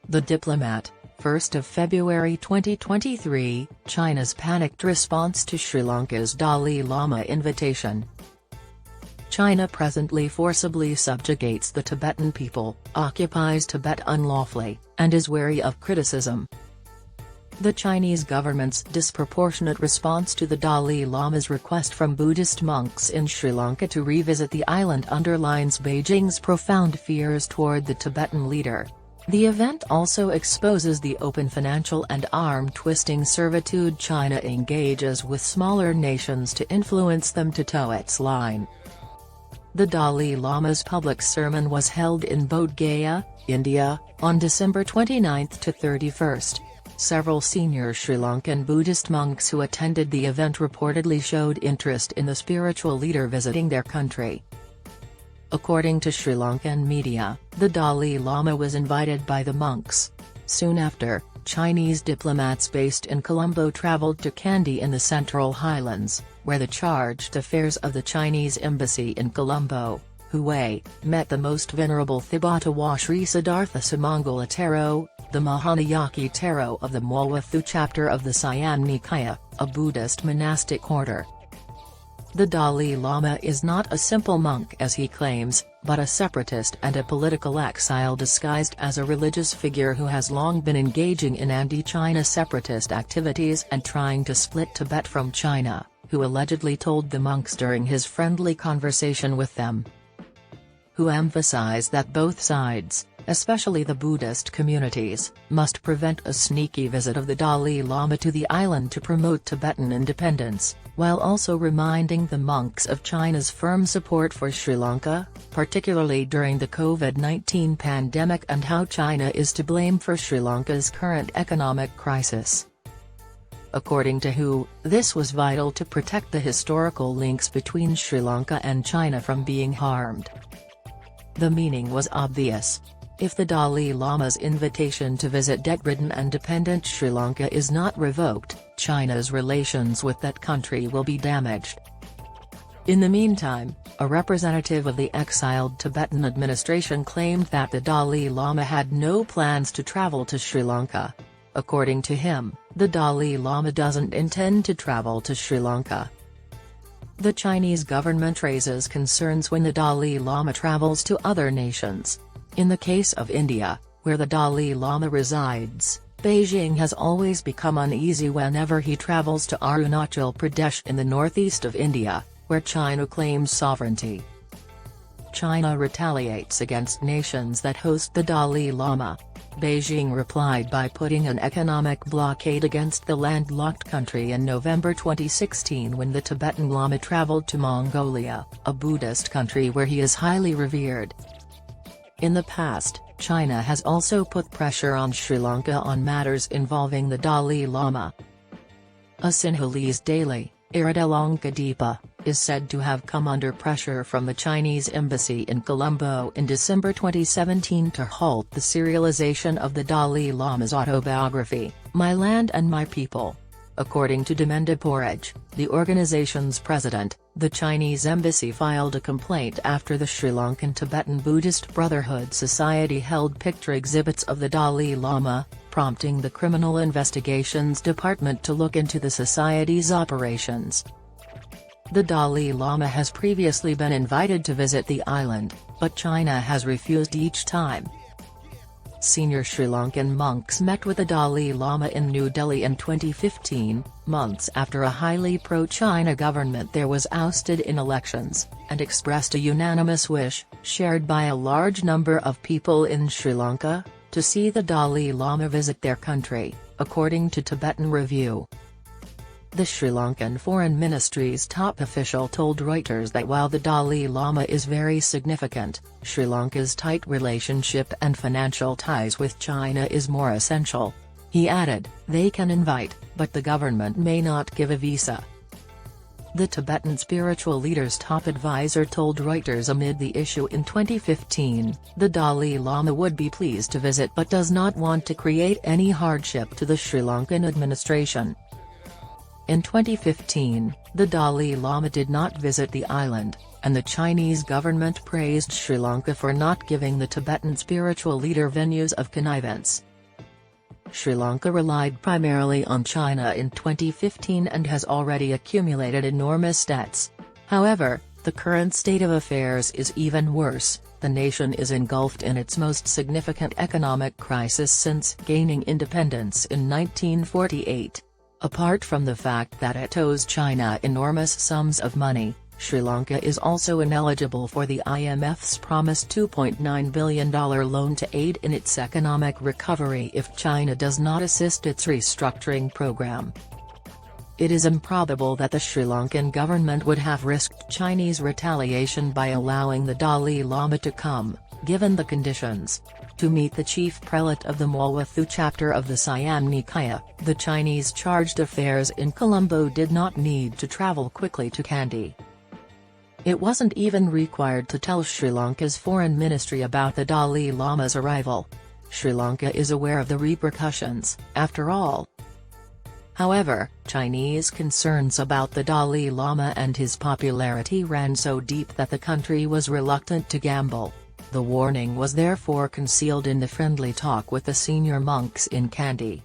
The Diplomat, 1 February 2023, China's panicked response to Sri Lanka's Dalai Lama invitation. China presently forcibly subjugates the Tibetan people, occupies Tibet unlawfully, and is wary of criticism. The Chinese government's disproportionate response to the Dalai Lama's request from Buddhist monks in Sri Lanka to revisit the island underlines Beijing's profound fears toward the Tibetan leader. The event also exposes the open financial and arm-twisting servitude China engages with smaller nations to influence them to toe its line. The Dalai Lama's public sermon was held in Bodh Gaya, India, on December 29 to 31. Several senior Sri Lankan Buddhist monks who attended the event reportedly showed interest in the spiritual leader visiting their country. According to Sri Lankan media, the Dalai Lama was invited by the monks. Soon after, Chinese diplomats based in Colombo traveled to Kandy in the Central Highlands, where the chargé d'affaires of the Chinese embassy in Colombo, Hue, met the Most Venerable Thibbatawa Sri Siddhartha Sumangala Thero, the Mahanayaki Thero of the Mawathu chapter of the Siam Nikaya, a Buddhist monastic order. The Dalai Lama is not a simple monk as he claims, but a separatist and a political exile disguised as a religious figure who has long been engaging in anti-China separatist activities and trying to split Tibet from China, who allegedly told the monks during his friendly conversation with them. Who emphasized that both sides, especially the Buddhist communities, must prevent a sneaky visit of the Dalai Lama to the island to promote Tibetan independence, while also reminding the monks of China's firm support for Sri Lanka, particularly during the COVID-19 pandemic, and how China is to blame for Sri Lanka's current economic crisis. According to Hu, this was vital to protect the historical links between Sri Lanka and China from being harmed. The meaning was obvious. If the Dalai Lama's invitation to visit debt-ridden and dependent Sri Lanka is not revoked, China's relations with that country will be damaged. In the meantime, a representative of the exiled Tibetan administration claimed that the Dalai Lama had no plans to travel to Sri Lanka. According to him, the Dalai Lama doesn't intend to travel to Sri Lanka. The Chinese government raises concerns when the Dalai Lama travels to other nations. In the case of India, where the Dalai Lama resides, Beijing has always become uneasy whenever he travels to Arunachal Pradesh in the northeast of India, where China claims sovereignty. China retaliates against nations that host the Dalai Lama. Beijing replied by putting an economic blockade against the landlocked country in November 2016 when the Tibetan Lama traveled to Mongolia, a Buddhist country where he is highly revered. In the past, China has also put pressure on Sri Lanka on matters involving the Dalai Lama. A Sinhalese daily, Iradelankadeepa, is said to have come under pressure from the Chinese embassy in Colombo in December 2017 to halt the serialization of the Dalai Lama's autobiography, My Land and My People. According to Demenda Poraj, the organization's president, the Chinese embassy filed a complaint after the Sri Lankan Tibetan Buddhist Brotherhood Society held picture exhibits of the Dalai Lama, prompting the Criminal Investigations Department to look into the society's operations. The Dalai Lama has previously been invited to visit the island, but China has refused each time. Senior Sri Lankan monks met with the Dalai Lama in New Delhi in 2015, months after a highly pro-China government there was ousted in elections, and expressed a unanimous wish, shared by a large number of people in Sri Lanka, to see the Dalai Lama visit their country, according to Tibetan Review. The Sri Lankan Foreign Ministry's top official told Reuters that while the Dalai Lama is very significant, Sri Lanka's tight relationship and financial ties with China is more essential. He added, they can invite, but the government may not give a visa. The Tibetan spiritual leader's top advisor told Reuters amid the issue in 2015, the Dalai Lama would be pleased to visit but does not want to create any hardship to the Sri Lankan administration. In 2015, the Dalai Lama did not visit the island, and the Chinese government praised Sri Lanka for not giving the Tibetan spiritual leader venues of connivance. Sri Lanka relied primarily on China in 2015 and has already accumulated enormous debts. However, the current state of affairs is even worse. The nation is engulfed in its most significant economic crisis since gaining independence in 1948. Apart from the fact that it owes China enormous sums of money, Sri Lanka is also ineligible for the IMF's promised $2.9 billion loan to aid in its economic recovery if China does not assist its restructuring program. It is improbable that the Sri Lankan government would have risked Chinese retaliation by allowing the Dalai Lama to come, given the conditions, to meet the chief prelate of the Mawathu chapter of the Siam Nikaya. The Chinese chargé d'affaires in Colombo did not need to travel quickly to Kandy. It wasn't even required to tell Sri Lanka's foreign ministry about the Dalai Lama's arrival. Sri Lanka is aware of the repercussions, after all. However, Chinese concerns about the Dalai Lama and his popularity ran so deep that the country was reluctant to gamble. The warning was therefore concealed in the friendly talk with the senior monks in Kandy.